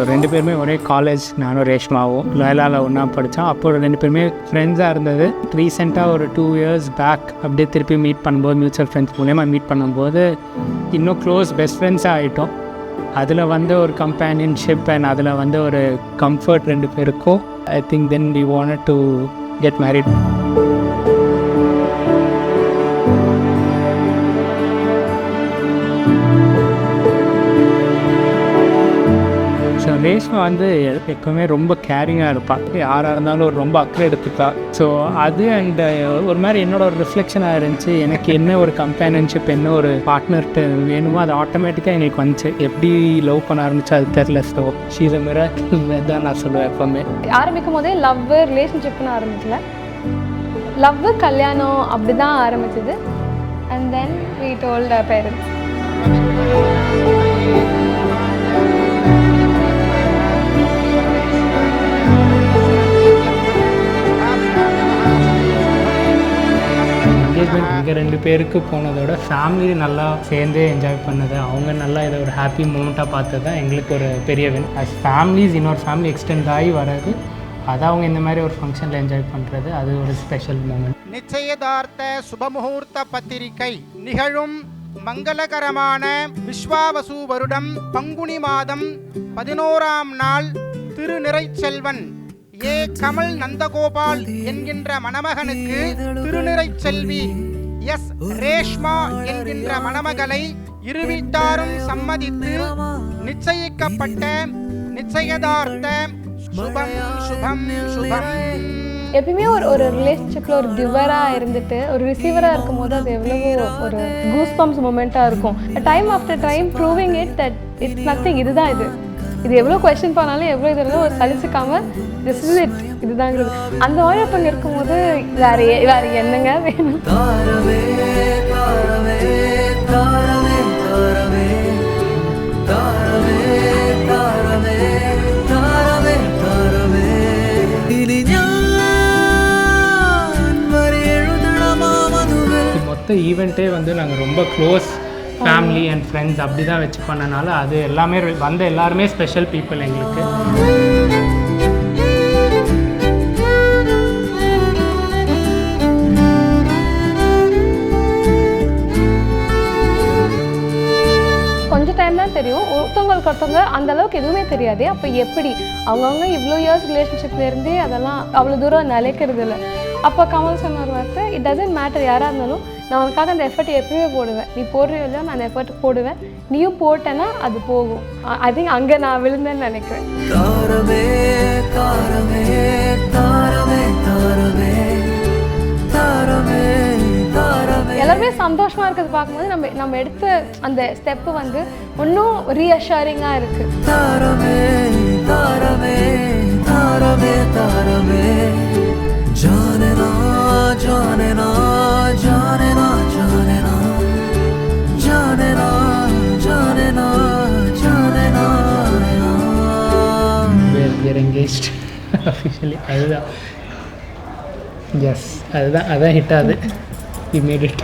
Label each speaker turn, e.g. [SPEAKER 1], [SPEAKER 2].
[SPEAKER 1] 2 பேருமே ஒரே காலேஜ், நானும் ரேஷ்மாவும் லோயலாவில் ஒன்றா படித்தோம். அப்போ 2 பேருமே ஃப்ரெண்ட்ஸாக இருந்தது. ரீசெண்டாக ஒரு 2 years பேக் அப்படியே திருப்பி மீட் பண்ணும்போது, மியூச்சுவல் ஃப்ரெண்ட்ஸ் மூலயமா மீட் பண்ணும்போது இன்னும் க்ளோஸ் பெஸ்ட் ஃப்ரெண்ட்ஸாக ஆகிட்டோம். அதில் வந்து ஒரு கம்பேனியன்ஷிப் அண்ட் அதில் வந்து ஒரு கம்ஃபர்ட் 2 பேருக்கும். I think then we wanted to get married. Reshma வந்து எப்போவுமே ரொம்ப கேரிங்காக இருப்பாள். யாராக இருந்தாலும் ஒரு ரொம்ப அக்கறை எடுத்துப்பாள். ஸோ அது அண்ட் ஒரு மாதிரி என்னோட ஒரு ரிஃப்ளெக்ஷனாக இருந்துச்சு. எனக்கு என்ன ஒரு கம்பேனியன்ஷிப், என்ன ஒரு பார்ட்னர்கிட்ட வேணுமோ அது ஆட்டோமேட்டிக்காக எங்களுக்கு வந்துச்சு. எப்படி லவ் பண்ண ஆரம்பிச்சு அது தெரில. ஸோ ஷீஸ் அ மிராக்கிள் தான் நான் சொல்லுவேன். எப்போவுமே
[SPEAKER 2] ஆரம்பிக்கும் போதே லவ் ரிலேஷன்ஷிப்னு ஆரம்பிக்கல, லவ் கல்யாணம் அப்படி தான் ஆரம்பிச்சது. And then we told our parents.
[SPEAKER 1] Engagement இங்கே 2 பேருக்கு போனதோட ஃபேமிலி நல்லா சேர்ந்தே என்ஜாய் பண்ணது, அவங்க நல்லா இதை ஒரு ஹாப்பி மூமெண்ட்டாக பார்த்தது தான் எங்களுக்கு ஒரு பெரிய வின். அஸ் ஃபேமிலிஸ் இன்னொரு ஃபேமிலி எக்ஸ்டெண்ட் ஆகி வர்றது, அதை அவங்க இந்த மாதிரி ஒரு ஃபங்க்ஷனில் என்ஜாய் பண்ணுறது, அது ஒரு ஸ்பெஷல் மூமெண்ட்.
[SPEAKER 3] நிச்சயதார்த்த சுபமுகூர்த்த பத்திரிகை நிகழும் மங்களகரமான விஸ்வாவசு வருடம் பங்குனி மாதம் 11ஆம் நாள் திருநிறைச்செல்வன் ஏ கமல் நந்தகோபால் என்கின்ற மணமகனுக்கு திருநிறைச்செல்வி எஸ் ரேஷ்மா என்கின்ற மணமகளை இருவீட்டாரும் சம்மதித்து நிச்சயிக்கப்பட்ட நிச்சயதார்த்த சுபம் சுபம் சுபம்.
[SPEAKER 2] எப்பயுமே ஒரு ரிலேஷன்ஷிப்பில் ஒரு கிவராக இருந்துட்டு ஒரு ரிசீவராக இருக்கும் போது அது எவ்வளவோ ஒரு கூஸ் பம்ப்ஸ் மூமெண்ட்டாக இருக்கும். Time after time proving it that it's nothing, இதுதான் இது எவ்வளோ கொஸ்டின் பண்ணாலும் எவ்வளோ இது ஒரு சலிச்சுக்காமல் திஸ் இஸ் இட், இதுதாங்கிறது. அந்த மாதிரி ஒருத்தவங்க இருக்கும்போது வேறு என்னங்க வேணும்.
[SPEAKER 1] மொத்த ஈவெண்ட்டே வந்து நாங்கள் ரொம்ப க்ளோஸ் ஃபேமிலி அண்ட் ஃப்ரெண்ட்ஸ் அப்படி தான் வச்சு பண்ணனால அது எல்லாமே வந்த எல்லாருமே ஸ்பெஷல் பீப்புள் எங்களுக்கு.
[SPEAKER 2] கொஞ்சம் டைம் தான் தெரியும். ஒருத்தவங்க அந்த அளவுக்கு எதுவுமே தெரியாது. அப்போ எப்படி அவங்கவுங்க இவ்வளோ இயர்ஸ் ரிலேஷன்ஷிப்லேருந்தே அதெல்லாம் அவ்வளோ தூரம் நிலைக்கிறது இல்லை. அப்போ கமல் சொன்ன ஒரு வார்த்தை, இட் டசன்ட் மேட்டர் யாராக இருந்தாலும் நான் உனக்காக அந்த எஃபர்ட் எப்பவுமே போடுவேன். நீ போடுறியோ இல்லையோ நான் அந்த எஃபர்ட் போடுவேன். நீயும் போட்டேன்னா அது போகும். ஐ திங்க் அங்கே நான் விழுந்தேன்னு நினைக்கிறேன். எல்லாருமே சந்தோஷமாக இருக்கிறது பார்க்கும்போது நம்ம எடுத்த அந்த ஸ்டெப்பு வந்து இன்னும் ரீஅஷூரிங்காக இருக்குது.
[SPEAKER 1] engaged officially. அதுதான் எஸ், அதுதான் ஹிட் ஆகுது. We made it.